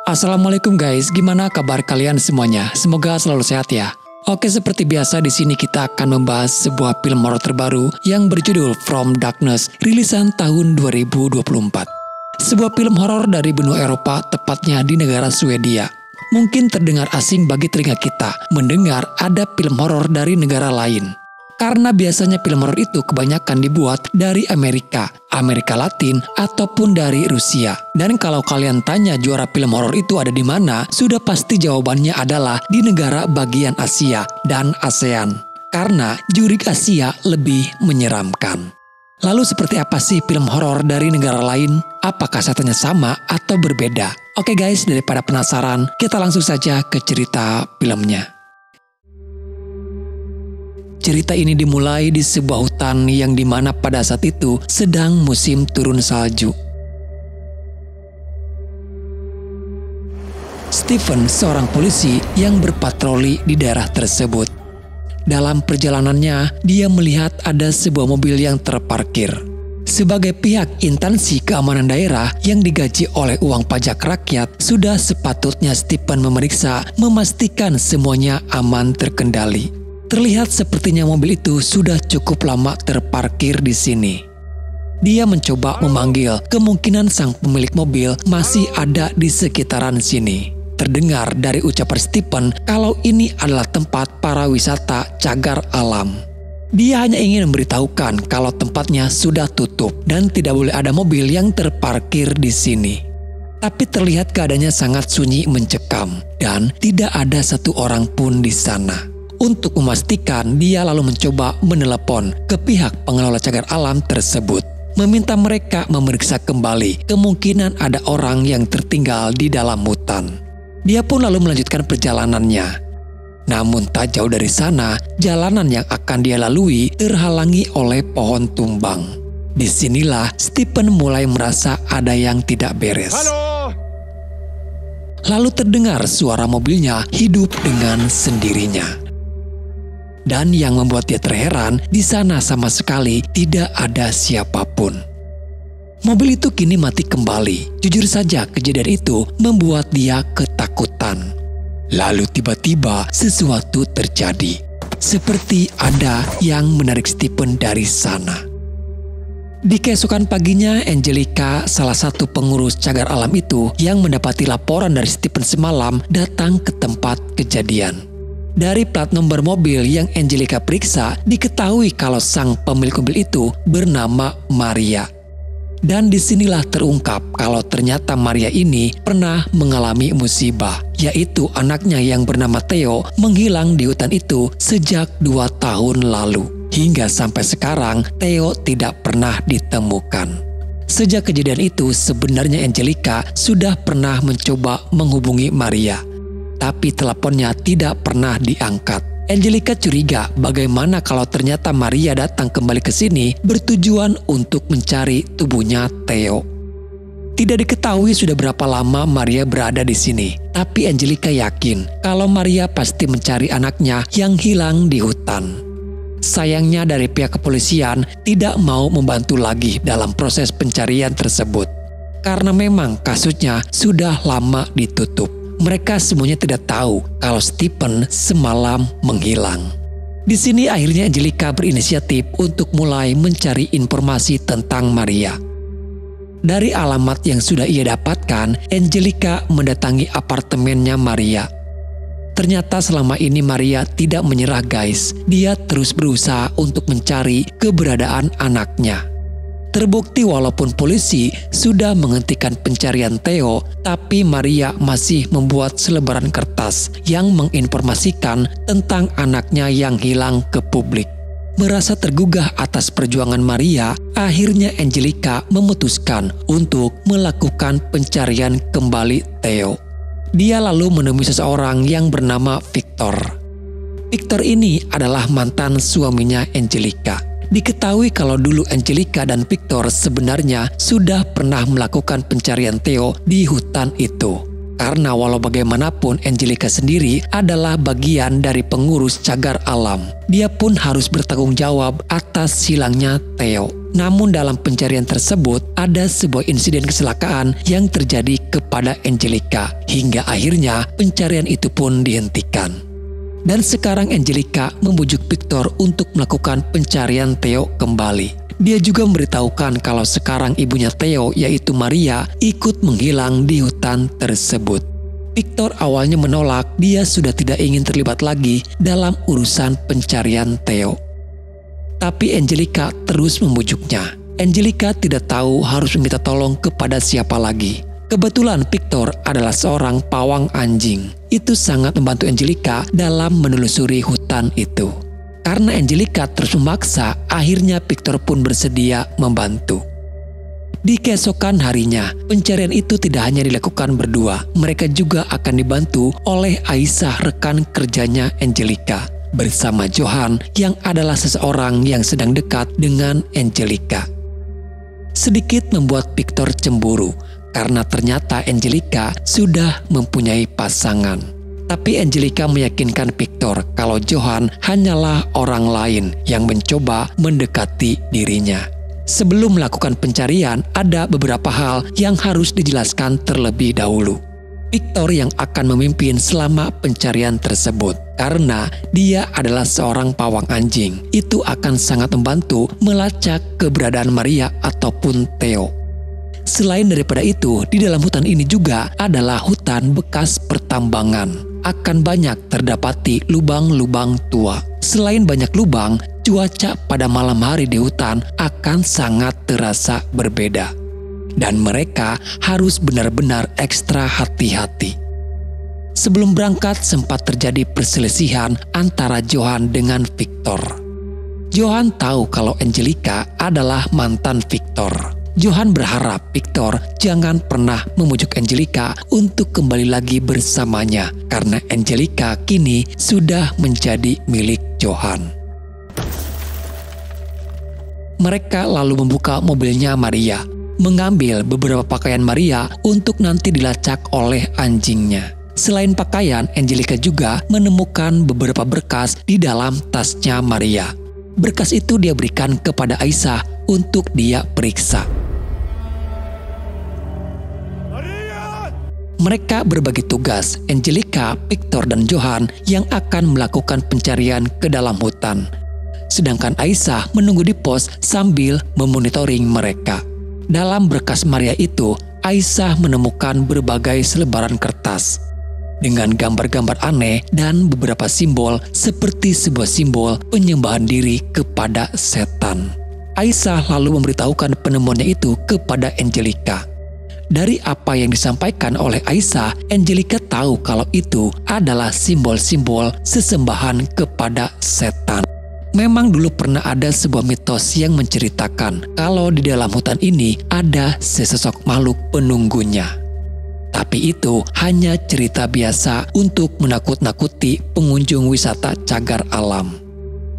Assalamualaikum guys, gimana kabar kalian semuanya? Semoga selalu sehat ya. Oke, seperti biasa di sini kita akan membahas sebuah film horor terbaru yang berjudul From Darkness, rilisan tahun 2024. Sebuah film horor dari benua Eropa, tepatnya di negara Swedia. Mungkin terdengar asing bagi telinga kita mendengar ada film horor dari negara lain. Karena biasanya film horor itu kebanyakan dibuat dari Amerika Latin, ataupun dari Rusia. Dan kalau kalian tanya juara film horor itu ada di mana, sudah pasti jawabannya adalah di negara bagian Asia dan ASEAN. Karena juri Asia lebih menyeramkan. Lalu seperti apa sih film horor dari negara lain? Apakah setannya sama atau berbeda? Oke guys, daripada penasaran, kita langsung saja ke cerita filmnya. Cerita ini dimulai di sebuah hutan yang dimana pada saat itu sedang musim turun salju. Stephen seorang polisi yang berpatroli di daerah tersebut. Dalam perjalanannya, dia melihat ada sebuah mobil yang terparkir. Sebagai pihak instansi keamanan daerah yang digaji oleh uang pajak rakyat, sudah sepatutnya Stephen memastikan semuanya aman terkendali. Terlihat sepertinya mobil itu sudah cukup lama terparkir di sini. Dia mencoba memanggil, kemungkinan sang pemilik mobil masih ada di sekitaran sini. Terdengar dari ucapan Stephen kalau ini adalah tempat para wisata cagar alam. Dia hanya ingin memberitahukan kalau tempatnya sudah tutup dan tidak boleh ada mobil yang terparkir di sini. Tapi terlihat keadaannya sangat sunyi mencekam dan tidak ada satu orang pun di sana. Untuk memastikan, dia lalu mencoba menelepon ke pihak pengelola cagar alam tersebut, meminta mereka memeriksa kembali kemungkinan ada orang yang tertinggal di dalam hutan. Dia pun lalu melanjutkan perjalanannya. Namun tak jauh dari sana, jalanan yang akan dia lalui terhalangi oleh pohon tumbang. Disinilah Stephen mulai merasa ada yang tidak beres. Halo! Lalu terdengar suara mobilnya hidup dengan sendirinya. Dan yang membuat dia terheran, di sana sama sekali tidak ada siapapun. Mobil itu kini mati kembali. Jujur saja kejadian itu membuat dia ketakutan. Lalu tiba-tiba sesuatu terjadi. Seperti ada yang menarik Stephen dari sana. Di keesokan paginya, Angelica, salah satu pengurus cagar alam itu yang mendapati laporan dari Stephen semalam, datang ke tempat kejadian. Dari plat nomor mobil yang Angelica periksa, diketahui kalau sang pemilik mobil itu bernama Maria. Dan disinilah terungkap kalau ternyata Maria ini pernah mengalami musibah, yaitu anaknya yang bernama Theo menghilang di hutan itu sejak 2 tahun lalu. Hingga sampai sekarang, Theo tidak pernah ditemukan. Sejak kejadian itu, sebenarnya Angelica sudah pernah mencoba menghubungi Maria. Tapi teleponnya tidak pernah diangkat. Angelica curiga bagaimana kalau ternyata Maria datang kembali ke sini bertujuan untuk mencari tubuhnya Theo. Tidak diketahui sudah berapa lama Maria berada di sini, tapi Angelica yakin kalau Maria pasti mencari anaknya yang hilang di hutan. Sayangnya dari pihak kepolisian tidak mau membantu lagi dalam proses pencarian tersebut, karena memang kasusnya sudah lama ditutup. Mereka semuanya tidak tahu kalau Stephen semalam menghilang. Di sini akhirnya Angelica berinisiatif untuk mulai mencari informasi tentang Maria. Dari alamat yang sudah ia dapatkan, Angelica mendatangi apartemennya Maria. Ternyata selama ini Maria tidak menyerah guys. Dia terus berusaha untuk mencari keberadaan anaknya. Terbukti walaupun polisi sudah menghentikan pencarian Theo, tapi Maria masih membuat selebaran kertas yang menginformasikan tentang anaknya yang hilang ke publik. Merasa tergugah atas perjuangan Maria, akhirnya Angelica memutuskan untuk melakukan pencarian kembali Theo. Dia lalu menemui seseorang yang bernama Victor. Victor ini adalah mantan suaminya Angelica. Diketahui kalau dulu Angelica dan Victor sebenarnya sudah pernah melakukan pencarian Theo di hutan itu. Karena walau bagaimanapun Angelica sendiri adalah bagian dari pengurus cagar alam. Dia pun harus bertanggung jawab atas hilangnya Theo. Namun dalam pencarian tersebut ada sebuah insiden kecelakaan yang terjadi kepada Angelica. Hingga akhirnya pencarian itu pun dihentikan. Dan sekarang Angelica membujuk Victor untuk melakukan pencarian Theo kembali. Dia juga memberitahukan kalau sekarang ibunya Theo yaitu Maria ikut menghilang di hutan tersebut. Victor awalnya menolak, dia sudah tidak ingin terlibat lagi dalam urusan pencarian Theo. Tapi Angelica terus membujuknya. Angelica tidak tahu harus meminta tolong kepada siapa lagi. Kebetulan Victor adalah seorang pawang anjing. Itu sangat membantu Angelica dalam menelusuri hutan itu. Karena Angelica terus memaksa, akhirnya Victor pun bersedia membantu. Di keesokan harinya, pencarian itu tidak hanya dilakukan berdua. Mereka juga akan dibantu oleh Aisyah, rekan kerjanya Angelica, bersama Johan yang adalah seseorang yang sedang dekat dengan Angelica. Sedikit membuat Victor cemburu, karena ternyata Angelica sudah mempunyai pasangan. Tapi Angelica meyakinkan Victor kalau Johan hanyalah orang lain yang mencoba mendekati dirinya. Sebelum melakukan pencarian, ada beberapa hal yang harus dijelaskan terlebih dahulu. Victor yang akan memimpin selama pencarian tersebut. Karena dia adalah seorang pawang anjing, itu akan sangat membantu melacak keberadaan Maria ataupun Theo. Selain daripada itu, di dalam hutan ini juga adalah hutan bekas pertambangan. Akan banyak terdapati lubang-lubang tua. Selain banyak lubang, cuaca pada malam hari di hutan akan sangat terasa berbeda. Dan mereka harus benar-benar ekstra hati-hati. Sebelum berangkat sempat terjadi perselisihan antara Johan dengan Victor. Johan tahu kalau Angelica adalah mantan Victor. Johan berharap Victor jangan pernah memujuk Angelica untuk kembali lagi bersamanya karena Angelica kini sudah menjadi milik Johan. Mereka lalu membuka mobilnya Maria, mengambil beberapa pakaian Maria untuk nanti dilacak oleh anjingnya. Selain pakaian, Angelica juga menemukan beberapa berkas di dalam tasnya Maria. Berkas itu dia berikan kepada Aisyah untuk dia periksa. Mereka berbagi tugas, Angelica, Victor, dan Johan yang akan melakukan pencarian ke dalam hutan. Sedangkan Aisyah menunggu di pos sambil memonitoring mereka. Dalam berkas Maria itu, Aisyah menemukan berbagai selebaran kertas dengan gambar-gambar aneh dan beberapa simbol seperti sebuah simbol penyembahan diri kepada setan. Aisyah lalu memberitahukan penemuannya itu kepada Angelica. Dari apa yang disampaikan oleh Aisyah, Angelica tahu kalau itu adalah simbol-simbol sesembahan kepada setan. Memang dulu pernah ada sebuah mitos yang menceritakan kalau di dalam hutan ini ada sesosok makhluk penunggunya. Tapi itu hanya cerita biasa untuk menakut-nakuti pengunjung wisata cagar alam.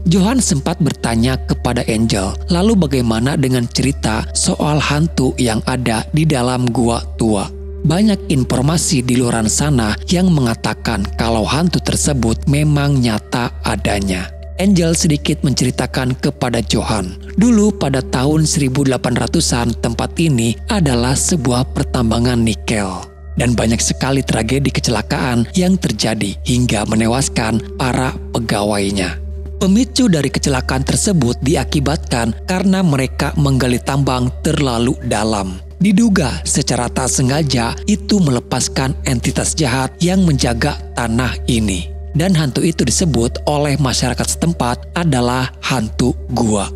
Johan sempat bertanya kepada Angel, lalu bagaimana dengan cerita soal hantu yang ada di dalam gua tua? Banyak informasi di luar sana yang mengatakan kalau hantu tersebut memang nyata adanya. Angel sedikit menceritakan kepada Johan, dulu pada tahun 1800-an tempat ini adalah sebuah pertambangan nikel. Dan banyak sekali tragedi kecelakaan yang terjadi hingga menewaskan para pegawainya. Pemicu dari kecelakaan tersebut diakibatkan karena mereka menggali tambang terlalu dalam. Diduga secara tak sengaja itu melepaskan entitas jahat yang menjaga tanah ini. Dan hantu itu disebut oleh masyarakat setempat adalah hantu gua.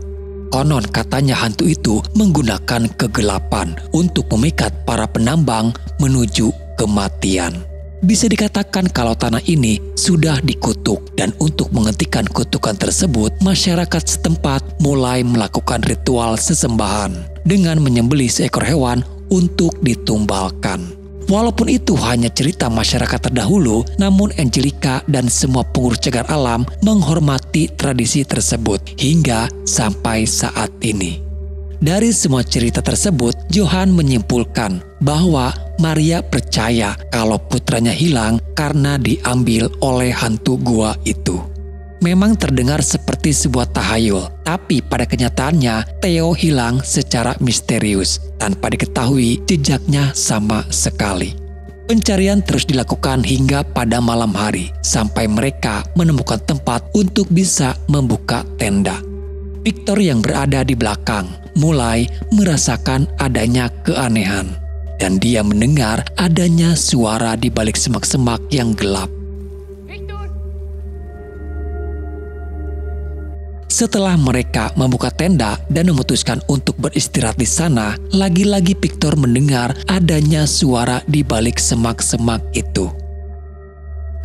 Konon katanya hantu itu menggunakan kegelapan untuk memikat para penambang menuju kematian. Bisa dikatakan kalau tanah ini sudah dikutuk dan untuk menghentikan kutukan tersebut, masyarakat setempat mulai melakukan ritual sesembahan dengan menyembelih seekor hewan untuk ditumbalkan. Walaupun itu hanya cerita masyarakat terdahulu, namun Angelica dan semua pengurus cagar alam menghormati tradisi tersebut hingga sampai saat ini. Dari semua cerita tersebut, Johan menyimpulkan bahwa Maria percaya kalau putranya hilang karena diambil oleh hantu gua itu. Memang terdengar seperti sebuah tahayul, tapi pada kenyataannya Theo hilang secara misterius tanpa diketahui jejaknya sama sekali. Pencarian terus dilakukan hingga pada malam hari sampai mereka menemukan tempat untuk bisa membuka tenda. Victor yang berada di belakang mulai merasakan adanya keanehan dan dia mendengar adanya suara di balik semak-semak yang gelap. Setelah mereka membuka tenda dan memutuskan untuk beristirahat di sana, lagi-lagi Victor mendengar adanya suara di balik semak-semak itu.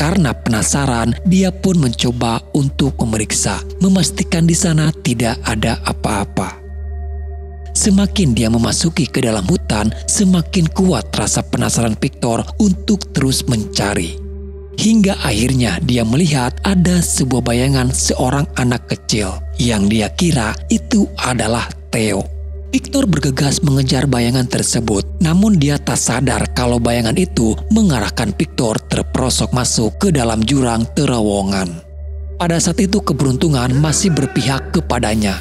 Karena penasaran, dia pun mencoba untuk memeriksa, memastikan di sana tidak ada apa-apa. Semakin dia memasuki ke dalam hutan, semakin kuat rasa penasaran Victor untuk terus mencari. Hingga akhirnya dia melihat ada sebuah bayangan seorang anak kecil yang dia kira itu adalah Theo. Victor bergegas mengejar bayangan tersebut, namun dia tak sadar kalau bayangan itu mengarahkan Victor terperosok masuk ke dalam jurang terowongan. Pada saat itu keberuntungan masih berpihak kepadanya.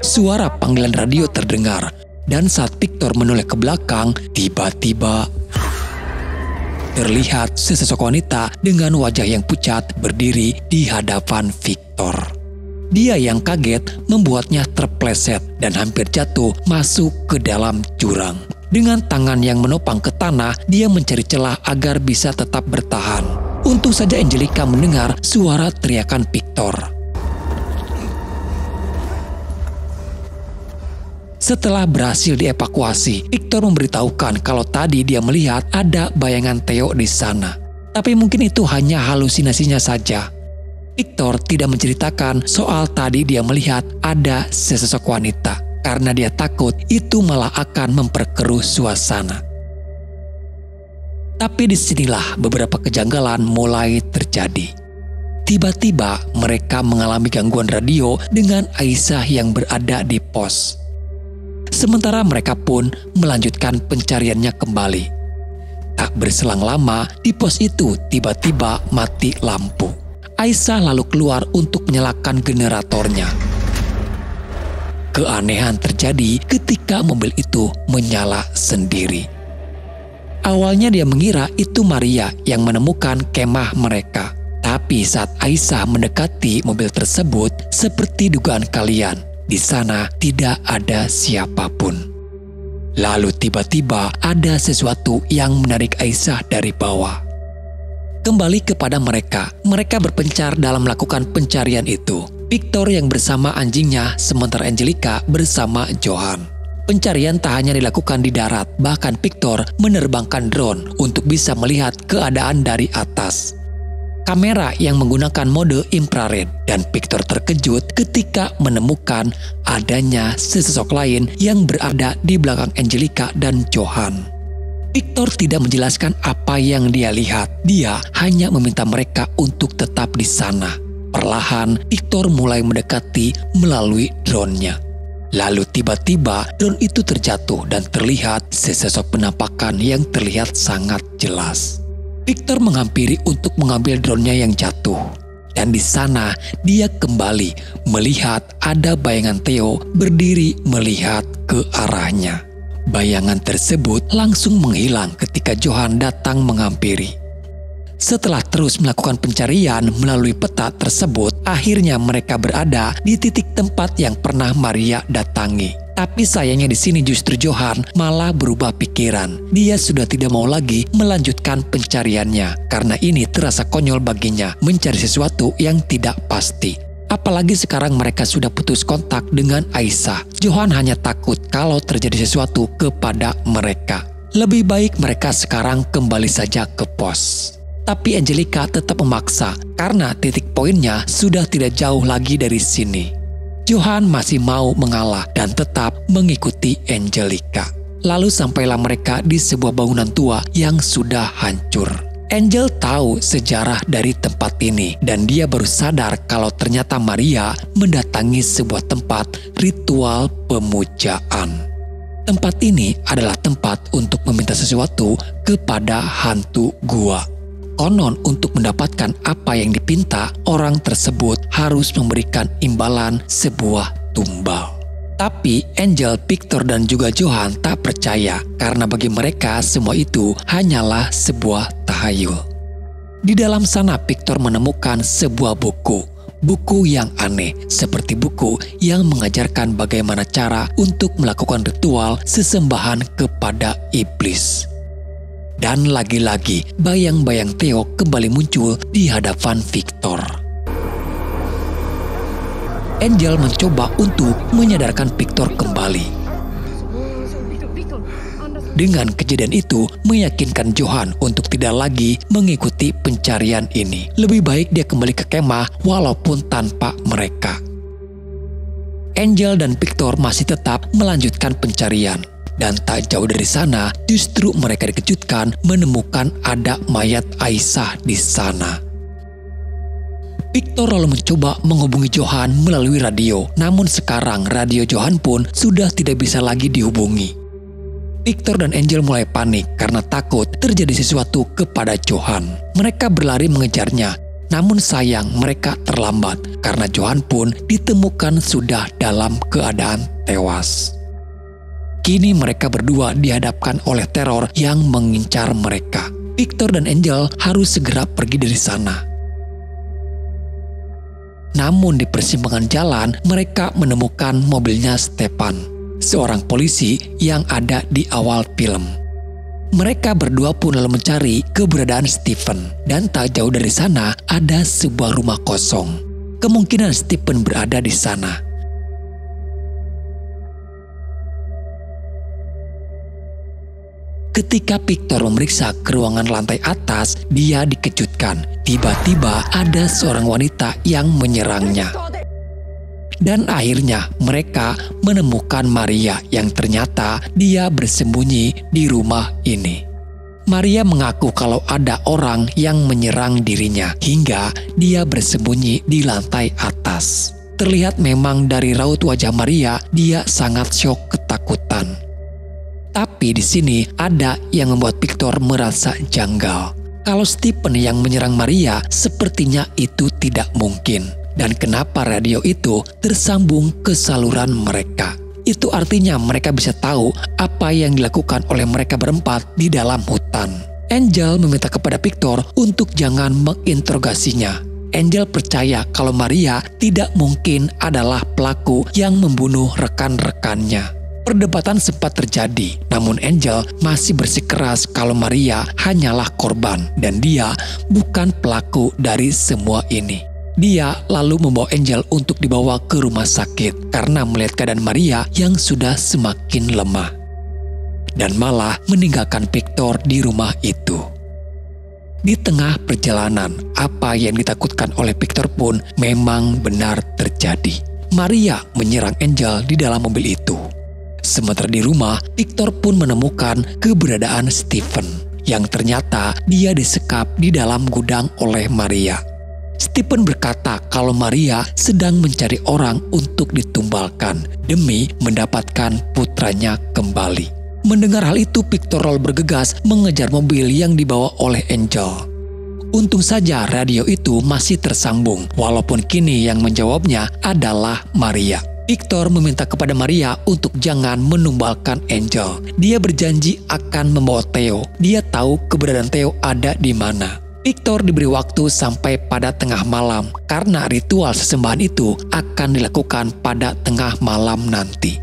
Suara panggilan radio terdengar. Dan saat Victor menoleh ke belakang, tiba-tiba terlihat sesosok wanita dengan wajah yang pucat berdiri di hadapan Victor. Dia yang kaget membuatnya terpleset dan hampir jatuh masuk ke dalam jurang. Dengan tangan yang menopang ke tanah, dia mencari celah agar bisa tetap bertahan. Untung saja Angelica mendengar suara teriakan Victor. Setelah berhasil dievakuasi, Victor memberitahukan kalau tadi dia melihat ada bayangan Theo di sana. Tapi mungkin itu hanya halusinasinya saja. Victor tidak menceritakan soal tadi dia melihat ada sesosok wanita, karena dia takut itu malah akan memperkeruh suasana. Tapi disinilah beberapa kejanggalan mulai terjadi. Tiba-tiba mereka mengalami gangguan radio dengan Aisyah yang berada di pos. Sementara mereka pun melanjutkan pencariannya kembali. Tak berselang lama, di pos itu tiba-tiba mati lampu. Aisyah lalu keluar untuk menyalakan generatornya. Keanehan terjadi ketika mobil itu menyala sendiri. Awalnya dia mengira itu Maria yang menemukan kemah mereka. Tapi saat Aisyah mendekati mobil tersebut, seperti dugaan kalian, di sana tidak ada siapapun. Lalu tiba-tiba ada sesuatu yang menarik Aisyah dari bawah. Kembali kepada mereka berpencar dalam melakukan pencarian itu. Victor yang bersama anjingnya, sementara Angelica bersama Johan. Pencarian tak hanya dilakukan di darat, bahkan Victor menerbangkan drone untuk bisa melihat keadaan dari atas. Kamera yang menggunakan mode infrared, dan Victor terkejut ketika menemukan adanya sesosok lain yang berada di belakang Angelica dan Johan. Victor tidak menjelaskan apa yang dia lihat, dia hanya meminta mereka untuk tetap di sana. Perlahan, Victor mulai mendekati melalui drone-nya. Lalu tiba-tiba drone itu terjatuh dan terlihat sesosok penampakan yang terlihat sangat jelas. Victor menghampiri untuk mengambil drone-nya yang jatuh. Dan di sana dia kembali melihat ada bayangan Theo berdiri melihat ke arahnya. Bayangan tersebut langsung menghilang ketika Johan datang menghampiri. Setelah terus melakukan pencarian melalui peta tersebut, akhirnya mereka berada di titik tempat yang pernah Maria datangi. Tapi sayangnya di sini justru Johan malah berubah pikiran. Dia sudah tidak mau lagi melanjutkan pencariannya karena ini terasa konyol baginya mencari sesuatu yang tidak pasti. Apalagi sekarang mereka sudah putus kontak dengan Aisyah. Johan hanya takut kalau terjadi sesuatu kepada mereka. Lebih baik mereka sekarang kembali saja ke pos. Tapi Angelica tetap memaksa karena titik poinnya sudah tidak jauh lagi dari sini. Johan masih mau mengalah dan tetap mengikuti Angelica. Lalu sampailah mereka di sebuah bangunan tua yang sudah hancur. Angel tahu sejarah dari tempat ini dan dia baru sadar kalau ternyata Maria mendatangi sebuah tempat ritual pemujaan. Tempat ini adalah tempat untuk meminta sesuatu kepada hantu gua. Konon untuk mendapatkan apa yang dipinta, orang tersebut harus memberikan imbalan sebuah tumbal. Tapi Angel, Victor, dan juga Johan tak percaya karena bagi mereka semua itu hanyalah sebuah tahayul. Di dalam sana Victor menemukan sebuah buku yang aneh, seperti buku yang mengajarkan bagaimana cara untuk melakukan ritual sesembahan kepada iblis. Dan lagi-lagi bayang-bayang Theo kembali muncul di hadapan Victor. Angel mencoba untuk menyadarkan Victor kembali. Dengan kejadian itu meyakinkan Johan untuk tidak lagi mengikuti pencarian ini. Lebih baik dia kembali ke kemah walaupun tanpa mereka. Angel dan Victor masih tetap melanjutkan pencarian. Dan tak jauh dari sana justru mereka dikejutkan menemukan ada mayat Aisyah di sana. Victor lalu mencoba menghubungi Johan melalui radio. Namun sekarang radio Johan pun sudah tidak bisa lagi dihubungi. Victor dan Angel mulai panik karena takut terjadi sesuatu kepada Johan. Mereka berlari mengejarnya, namun sayang mereka terlambat karena Johan pun ditemukan sudah dalam keadaan tewas. Kini mereka berdua dihadapkan oleh teror yang mengincar mereka. Victor dan Angel harus segera pergi dari sana. Namun di persimpangan jalan mereka menemukan mobilnya Stefan, seorang polisi yang ada di awal film. Mereka berdua pun lalu mencari keberadaan Stephen, dan tak jauh dari sana ada sebuah rumah kosong. Kemungkinan Stephen berada di sana. Ketika Victor memeriksa ke ruangan lantai atas, dia dikejutkan. Tiba-tiba ada seorang wanita yang menyerangnya. Dan akhirnya mereka menemukan Maria yang ternyata dia bersembunyi di rumah ini. Maria mengaku kalau ada orang yang menyerang dirinya hingga dia bersembunyi di lantai atas. Terlihat memang dari raut wajah Maria dia sangat syok ketakutan. Tapi di sini ada yang membuat Victor merasa janggal. Kalau Stephen yang menyerang Maria sepertinya itu tidak mungkin. Dan kenapa radio itu tersambung ke saluran mereka? Itu artinya mereka bisa tahu apa yang dilakukan oleh mereka berempat di dalam hutan. Angel meminta kepada Victor untuk jangan menginterogasinya. Angel percaya kalau Maria tidak mungkin adalah pelaku yang membunuh rekan-rekannya. Perdebatan sempat terjadi, namun Angel masih bersikeras kalau Maria hanyalah korban dan dia bukan pelaku dari semua ini. Dia lalu membawa Angel untuk dibawa ke rumah sakit karena melihat keadaan Maria yang sudah semakin lemah. Dan malah meninggalkan Victor di rumah itu. Di tengah perjalanan, apa yang ditakutkan oleh Victor pun memang benar terjadi. Maria menyerang Angel di dalam mobil itu. Sementara di rumah, Victor pun menemukan keberadaan Stephen yang ternyata dia disekap di dalam gudang oleh Maria. Stephen berkata kalau Maria sedang mencari orang untuk ditumbalkan demi mendapatkan putranya kembali. Mendengar hal itu, Victor bergegas mengejar mobil yang dibawa oleh Angel. Untung saja radio itu masih tersambung, walaupun kini yang menjawabnya adalah Maria. Victor meminta kepada Maria untuk jangan menumbalkan Angel. Dia berjanji akan membawa Theo. Dia tahu keberadaan Theo ada di mana. Victor diberi waktu sampai pada tengah malam karena ritual sesembahan itu akan dilakukan pada tengah malam nanti.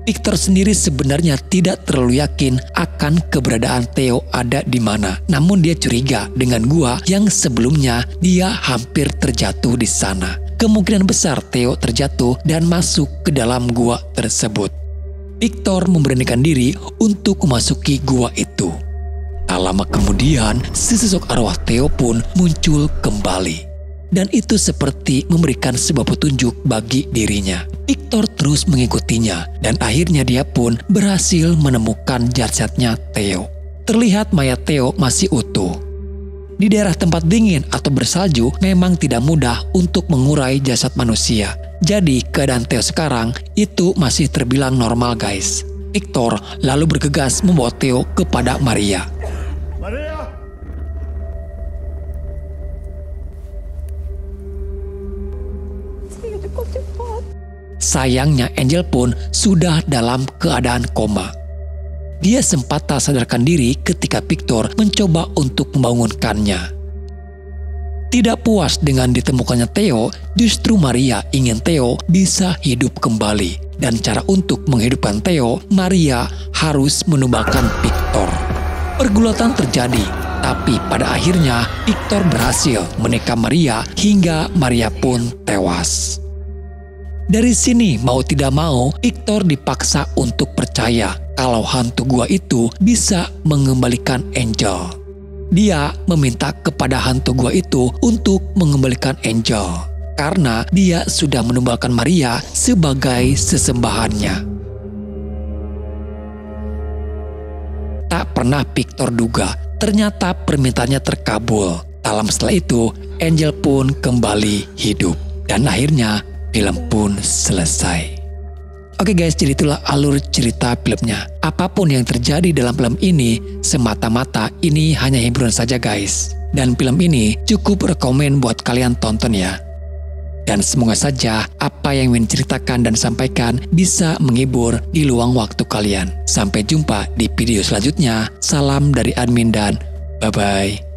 Victor sendiri sebenarnya tidak terlalu yakin akan keberadaan Theo ada di mana. Namun dia curiga dengan gua yang sebelumnya dia hampir terjatuh di sana. Kemungkinan besar Theo terjatuh dan masuk ke dalam gua tersebut. Victor memberanikan diri untuk memasuki gua itu. Tak lama kemudian, sesosok arwah Theo pun muncul kembali. Dan itu seperti memberikan sebuah petunjuk bagi dirinya. Victor terus mengikutinya, dan akhirnya dia pun berhasil menemukan jasadnya Theo. Terlihat mayat Theo masih utuh. Di daerah tempat dingin atau bersalju memang tidak mudah untuk mengurai jasad manusia. Jadi keadaan Theo sekarang itu masih terbilang normal guys. Victor lalu bergegas membawa Theo kepada Maria. Sayangnya Angel pun sudah dalam keadaan koma. Dia sempat tak sadarkan diri ketika Victor mencoba untuk membangunkannya. Tidak puas dengan ditemukannya Theo, justru Maria ingin Theo bisa hidup kembali. Dan cara untuk menghidupkan Theo, Maria harus menumbalkan Victor. Pergulatan terjadi, tapi pada akhirnya Victor berhasil menikam Maria hingga Maria pun tewas. Dari sini mau tidak mau, Victor dipaksa untuk percaya kalau hantu gua itu bisa mengembalikan Angel. Dia meminta kepada hantu gua itu untuk mengembalikan Angel karena dia sudah menumbalkan Maria sebagai sesembahannya. Tak pernah Victor duga, ternyata permintaannya terkabul. Tak lama setelah itu, Angel pun kembali hidup. Dan akhirnya film pun selesai. Oke guys, jadi itulah alur cerita filmnya. Apapun yang terjadi dalam film ini, semata-mata ini hanya hiburan saja guys. Dan film ini cukup rekomen buat kalian tonton ya. Dan semoga saja apa yang ingin ceritakan dan sampaikan bisa menghibur di luang waktu kalian. Sampai jumpa di video selanjutnya. Salam dari admin dan bye-bye.